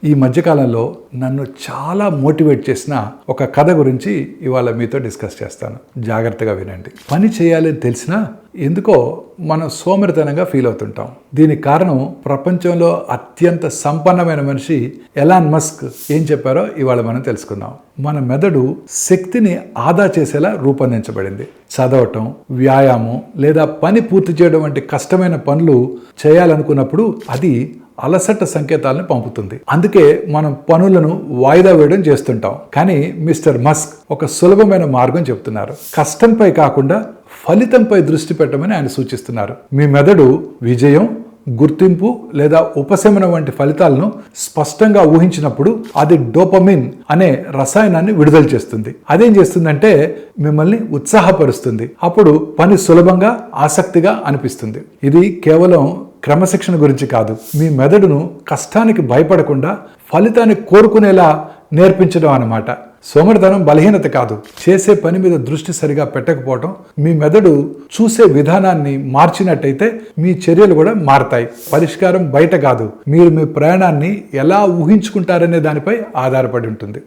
ఈ మధ్యకాలంలో నన్ను చాలా మోటివేట్ చేసిన ఒక కథ గురించి ఇవాళ మీతో డిస్కస్ చేస్తాను. జాగ్రత్తగా వినండి. పని చేయాలని తెలిసినా ఎందుకో మనం సోమరితనంగా ఫీల్ అవుతుంటాం. దీనికి కారణం ప్రపంచంలో అత్యంత సంపన్నమైన మనిషి ఎలాన్ మస్క్ ఏం చెప్పారో ఇవాళ మనం తెలుసుకుందాం. మన మెదడు శక్తిని ఆదా చేసేలా రూపొందించబడింది. చదవటం, వ్యాయామం లేదా పని పూర్తి చేయడం వంటి కష్టమైన పనులు చేయాలనుకున్నప్పుడు అది అలసట సంకేతాలను పంపుతుంది. అందుకే మనం పనులను వాయిదా వేయడం చేస్తుంటాం. కానీ మిస్టర్ మస్క్ ఒక సులభమైన మార్గం చెప్తున్నారు. కష్టంపై కాకుండా ఫలితంపై దృష్టి పెట్టమని ఆయన సూచిస్తున్నారు. మీ మెదడు విజయం, గుర్తింపు లేదా ఉపశమనం వంటి ఫలితాలను స్పష్టంగా ఊహించినప్పుడు అది డోపమిన్ అనే రసాయనాన్ని విడుదల చేస్తుంది. అదేం చేస్తుందంటే మిమ్మల్ని ఉత్సాహపరుస్తుంది. అప్పుడు పని సులభంగా, ఆసక్తిగా అనిపిస్తుంది. ఇది కేవలం క్రమశిక్షణ గురించి కాదు, మీ మెదడును కష్టానికి భయపడకుండా ఫలితాన్ని కోరుకునేలా నేర్పించడం అన్నమాట. సోమరితనం బలహీనత కాదు, చేసే పని మీద దృష్టి సరిగా పెట్టకపోవటం. మీ మెదడు చూసే విధానాన్ని మార్చినట్టయితే మీ చర్యలు కూడా మారతాయి. పరిష్కారం బయట కాదు, మీరు మీ ప్రయాణాన్ని ఎలా ఊహించుకుంటారనే దానిపై ఆధారపడి ఉంటుంది.